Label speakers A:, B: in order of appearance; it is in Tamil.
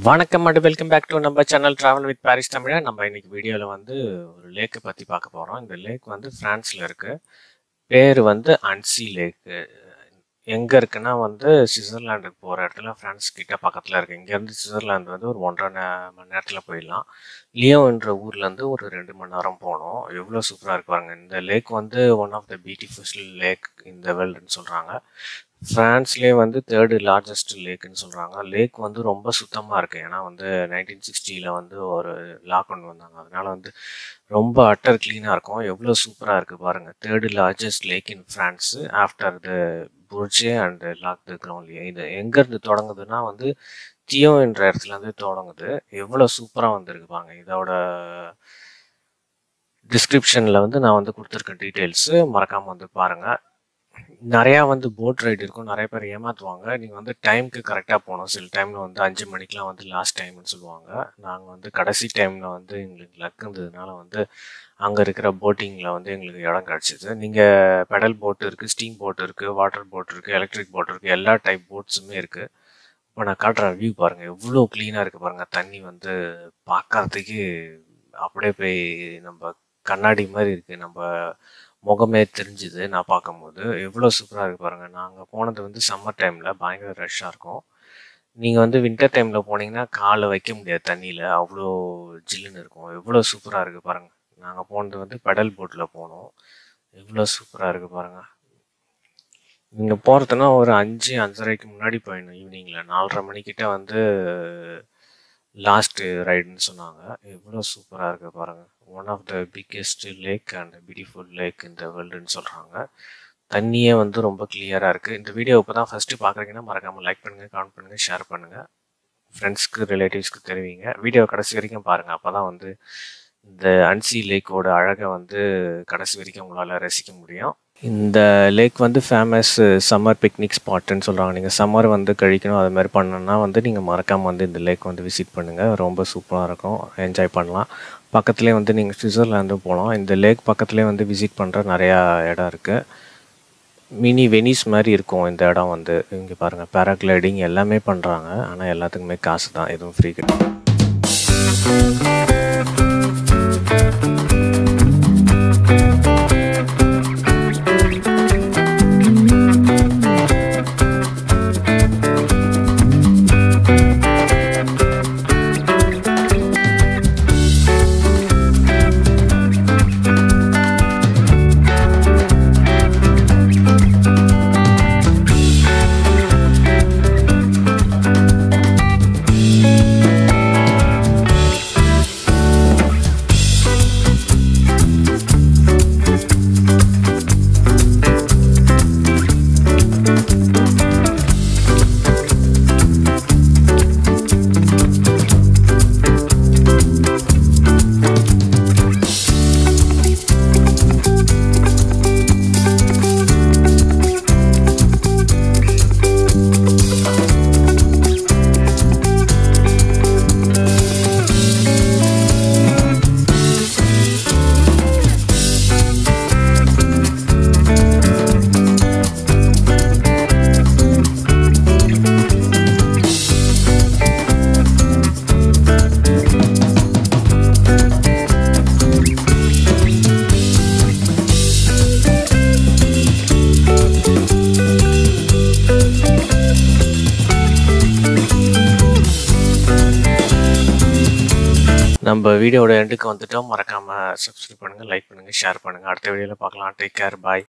A: வணக்கம் அண்ட் வெல்கம் பேக் டு நம்ம சேனல் டிராவல் வித் பாரிஸ் தமிழா. நம்ம இன்னைக்கு வீடியோவில் வந்து ஒரு லேக்கை பற்றி பார்க்க போகிறோம். இந்த லேக் வந்து ஃப்ரான்ஸில் இருக்குது. பேர் வந்து அன்சி லேக்கு. எங்கே இருக்குன்னா வந்து சுவிட்சர்லாண்டுக்கு போகிற இடத்துல, ஃப்ரான்ஸ் கிட்ட பக்கத்தில் இருக்குது. இங்கேருந்து சுவிட்சர்லாந்து வந்து ஒரு 1.5 மணி நேரத்தில் போயிடலாம். லியோன்ற ஊர்லேருந்து ஒரு 2 மணி நேரம் போகணும். எவ்வளோ சூப்பராக இருக்கு பாருங்க. இந்த லேக் வந்து one of the beautiful lake இந்த வேர்ல்டுன்னு சொல்கிறாங்க. ஃப்ரான்ஸ்லேயே வந்து 3rd லார்ஜஸ்ட் லேக்குன்னு சொல்கிறாங்க. லேக் வந்து ரொம்ப சுத்தமாக இருக்குது. ஏன்னா வந்து 1960 வந்து ஒரு லாக் கொண்டு வந்தாங்க. அதனால வந்து ரொம்ப அட்டர் க்ளீனாக இருக்கும். எவ்வளோ சூப்பராக இருக்குது பாருங்கள். 3rd largest lake in France after the Bourget and lac de Grand-Lieu. இது எங்கேருந்து தொடங்குதுன்னா வந்து தியோ என்ற இடத்துலேருந்து தொடங்குது. எவ்வளோ சூப்பராக வந்துருக்கு பாருங்க. இதோட டிஸ்கிரிப்ஷனில் வந்து நான் வந்து கொடுத்துருக்கேன் டீட்டெயில்ஸு, மறக்காமல் வந்து பாருங்கள். நிறையா வந்து போட் ரைடு இருக்கும். நிறைய பேர் ஏமாற்றுவாங்க. நீங்கள் வந்து டைமுக்கு கரெக்டாக போகணும். சில டைமில் வந்து 5 மணிக்கெலாம் வந்து லாஸ்ட் டைம்னு சொல்லுவாங்க. நாங்கள் வந்து கடைசி டைமில் வந்து எங்களுக்கு லக் இருந்ததுனால வந்து அங்கே இருக்கிற போட்டிங்கில் வந்து எங்களுக்கு இடம் கிடச்சிது. நீங்கள் பெடல் போட்டு இருக்குது, ஸ்டீம் போட் இருக்குது, வாட்டர் போட் இருக்குது, எலக்ட்ரிக் போட் இருக்குது, எல்லா டைப் போட்ஸுமே இருக்குது. இப்போ நான் காட்டுறேன், வியூ பாருங்கள். எவ்வளோ க்ளீனாக இருக்குது பாருங்கள். தண்ணி வந்து பார்க்கறதுக்கு அப்படியே போய் நம்ம கண்ணாடி மாதிரி இருக்குது. நம்ம முகமே தெரிஞ்சுது நான் பார்க்கும்போது. எவ்வளோ சூப்பராக இருக்குது பாருங்கள். நாங்கள் போனது வந்து சம்மர் டைமில் பயங்கர ரஷ்ஷாக இருக்கும். நீங்கள் வந்து வின்டர் டைமில் போனீங்கன்னா காலை வைக்க முடியாது தண்ணியில், அவ்வளோ ஜில்லுன்னு இருக்கும். எவ்வளோ சூப்பராக இருக்குது பாருங்கள். நாங்கள் போனது வந்து பெடல் போட்டில் போனோம். எவ்வளோ சூப்பராக இருக்குது பாருங்கள். நீங்கள் போகிறதுனா ஒரு 5-5:30க்கு முன்னாடி போயிடணும். ஈவினிங்கில் 4:30 மணிக்கிட்ட வந்து லாஸ்ட்டு ரைடுன்னு சொன்னாங்க. எவ்வளோ சூப்பராக இருக்குது பாருங்கள். One of the biggest lake and beautiful lake இந்த வேர்ல்டுன்னு சொல்கிறாங்க. தண்ணியே வந்து ரொம்ப கிளியராக இருக்குது. இந்த வீடியோ இப்போ தான் ஃபஸ்ட்டு பார்க்குறீங்கன்னா மறக்காமல் லைக் பண்ணுங்கள், கமெண்ட் பண்ணுங்கள், ஷேர் பண்ணுங்கள், ஃப்ரெண்ட்ஸ்க்கு ரிலேட்டிவ்ஸ்க்கு தெரிவிங்க. வீடியோ கடைசி வரைக்கும் பாருங்கள். அப்போ தான் வந்து இந்த அன்சி லேக்கோட அழகை வந்து கடைசி வரைக்கும் உங்களால் ரசிக்க முடியும். இந்த லேக் வந்து ஃபேமஸ் சம்மர் பிக்னிக் ஸ்பாட்டுன்னு சொல்கிறாங்க. நீங்கள் சம்மர் வந்து கழிக்கணும், அது மாதிரி பண்ணணுன்னா வந்து நீங்கள் மறக்காமல் வந்து இந்த லேக் வந்து விசிட் பண்ணுங்கள். ரொம்ப சூப்பராக இருக்கும், என்ஜாய் பண்ணலாம். பக்கத்துலேயே வந்து நீங்கள் சுவிட்சர்லாண்டும் போகலாம். இந்த லேக் பக்கத்துலேயே வந்து விசிட் பண்ணுற நிறையா இடம் இருக்குது. மினி வெனிஸ் மாதிரி இருக்கும் இந்த இடம் வந்து. இங்கே பாருங்கள், பேராக்ளைடிங் எல்லாமே பண்ணுறாங்க. ஆனால் எல்லாத்துக்குமே காசு தான், எதுவும் ஃப்ரீ கிடையாது. நம்ம வீடியோட எண்டுக்கு வந்துட்டோம். மறக்காமல் சப்ஸ்கிரைப் பண்ணுங்கள், லைக் பண்ணுங்கள், ஷேர் பண்ணுங்கள். அடுத்த வீடியோவில் பார்க்கலாம். டேக் கேர், பாய்.